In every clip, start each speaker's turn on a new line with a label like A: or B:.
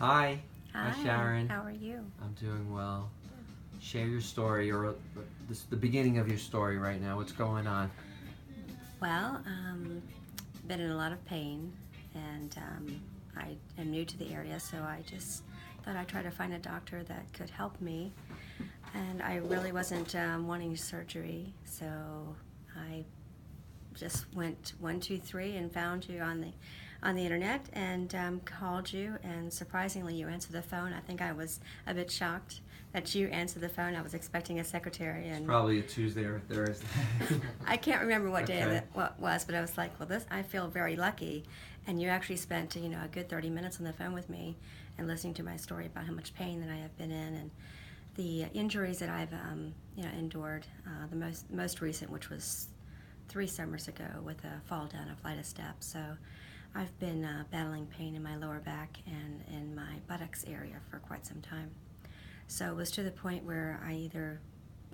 A: Hi.
B: Hi,
A: Sharon.
B: how are you?
A: I'm doing well. Share your story, or the beginning of your story right now. What's going on?
B: Well, been in a lot of pain, and I am new to the area, so I just thought I'd try to find a doctor that could help me. And I really wasn't wanting surgery, so I just went 1, 2, 3 and found you on the internet and called you. And surprisingly, you answered the phone. I think I was a bit shocked that you answered the phone. I was expecting a secretary, and
A: It's probably a Tuesday or Thursday.
B: I can't remember what day
A: Okay.
B: it was, but I was like, well, this I feel very lucky. And you actually spent a good 30 minutes on the phone with me and listening to my story about how much pain that I have been in and the injuries that I've endured. The most recent, which was 3 summers ago, with a fall down a flight of steps. So I've been battling pain in my lower back and in my buttocks area for quite some time. So it was to the point where I either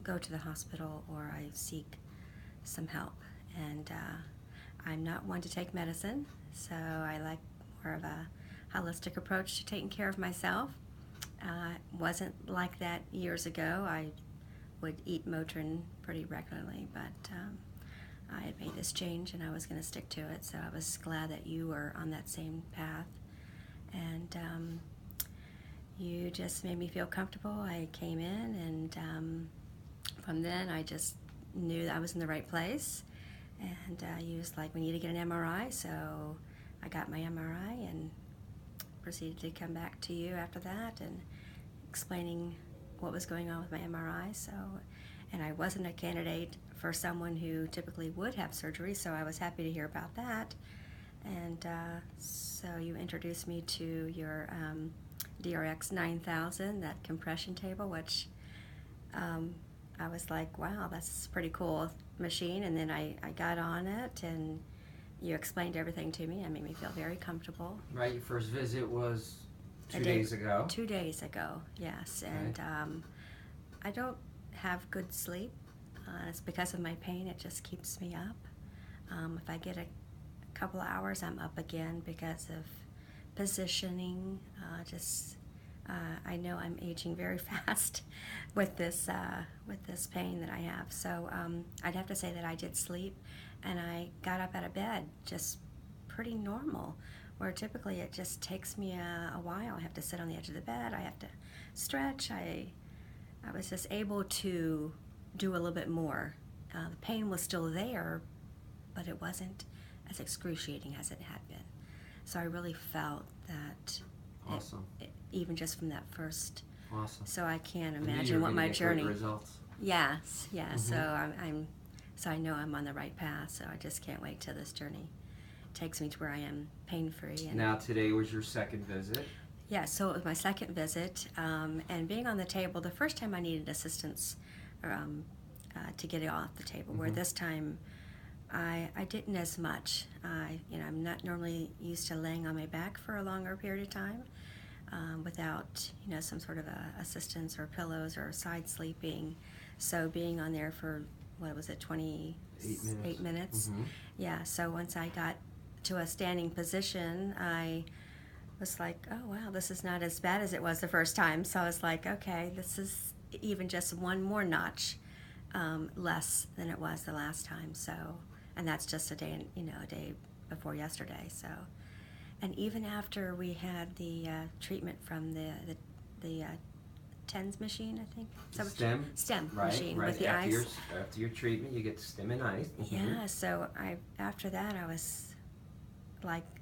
B: go to the hospital or I seek some help. And I'm not one to take medicine, so I like more of a holistic approach to taking care of myself. Wasn't like that years ago. I would eat Motrin pretty regularly, but I had made this change and I was going to stick to it, so I was glad that you were on that same path. And you just made me feel comfortable. I came in, and from then I just knew that I was in the right place. And you was like, we need to get an MRI, so I got my MRI and proceeded to come back to you after that and explaining what was going on with my MRI. So, and I wasn't a candidate for someone who typically would have surgery, so I was happy to hear about that. And so you introduced me to your DRX 9000, that compression table, which I was like, wow, that's a pretty cool machine. And then I got on it, and you explained everything to me. It made me feel very comfortable.
A: Right, your first visit was
B: A
A: 2
B: day-
A: days ago.
B: 2 days ago, yes. And I don't have good sleep. It's because of my pain. It just keeps me up. If I get a couple of hours, I'm up again because of positioning. I know I'm aging very fast with this pain that I have. So I'd have to say that I did sleep, and I got up out of bed just pretty normal, where typically it just takes me a while. I have to sit on the edge of the bed. I have to stretch. I was just able to do a little bit more. The pain was still there, but it wasn't as excruciating as it had been. So I really felt that.
A: Awesome.
B: Even just from that first.
A: Awesome.
B: So I can't
A: You knew you
B: imagine
A: were
B: what
A: gonna
B: my
A: get
B: journey.
A: Great results.
B: Yes.
A: Mhm.
B: So so I know I'm on the right path. So I just can't wait till this journey takes me to where I am pain-free. And
A: Now today was your second visit.
B: yeah, so it was my second visit, and being on the table. The first time I needed assistance to get it off the table, where this time I didn't as much. I'm not normally used to laying on my back for a longer period of time without some sort of assistance or pillows or side sleeping. So being on there for, what was it, 28 minutes?
A: Mhm.
B: Yeah, so once I got to a standing position, I was like, oh wow, this is not as bad as it was the first time. So I was like, okay, this is even just one more notch less than it was the last time. So, and that's just a day before yesterday. So, and even after we had the treatment from the TENS machine, I think. STEM
A: Right,
B: machine
A: right.
B: with the
A: after
B: ice.
A: After your treatment, you get stim and ice.
B: Yeah, so after that I was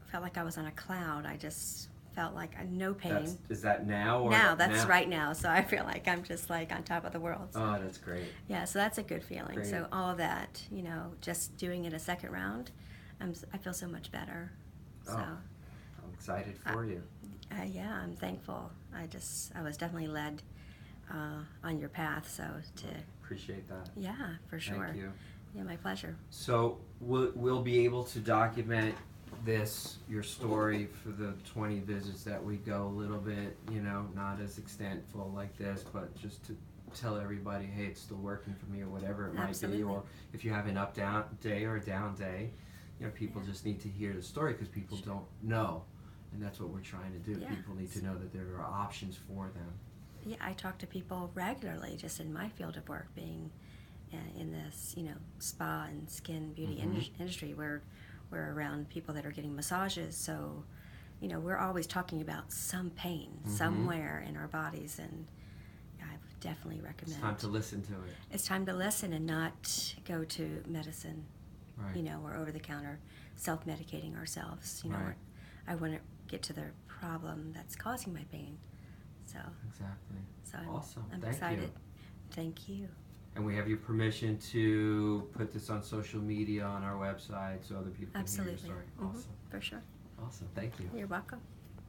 B: felt like I was on a cloud. I just felt like no pain.
A: Is that now? Or
B: That's now? Right now. So I feel like I'm just like on top of the world. So.
A: Oh, that's great.
B: Yeah, so that's a good feeling.
A: Great.
B: So all of that, just doing it a second round, I feel so much better.
A: Oh,
B: So
A: I'm excited for you.
B: yeah, I'm thankful. I was definitely led on your path. So
A: Appreciate that.
B: yeah, for sure.
A: Thank you.
B: Yeah, my pleasure.
A: So we'll be able to document your story for the 20 visits that we go a little bit, not as extentful like this, but just to tell everybody, hey, it's still working for me, or whatever it might
B: Absolutely.
A: be. Or if you have an up down day or a down day, people just need to hear the story, because people don't know. And that's what we're trying to do.
B: Yeah.
A: People need to know that there are options for them.
B: Yeah, I talk to people regularly just in my field of work, being in this, spa and skin beauty industry, where we're around people that are getting massages. So, we're always talking about some pain somewhere in our bodies, and I would definitely recommend.
A: It's time to listen to it.
B: It's time to listen and not go to medicine,
A: Right.
B: or over-the-counter self-medicating ourselves.
A: Right.
B: I want to get to the problem that's causing my pain. So
A: Exactly.
B: So
A: Awesome.
B: I'm
A: Thank
B: excited.
A: you.
B: Thank you.
A: And we have your permission to put this on social media, on our website, so other people can hear your
B: Absolutely.
A: story.
B: Mhm,
A: Awesome.
B: For sure.
A: Awesome. Thank you.
B: You're welcome.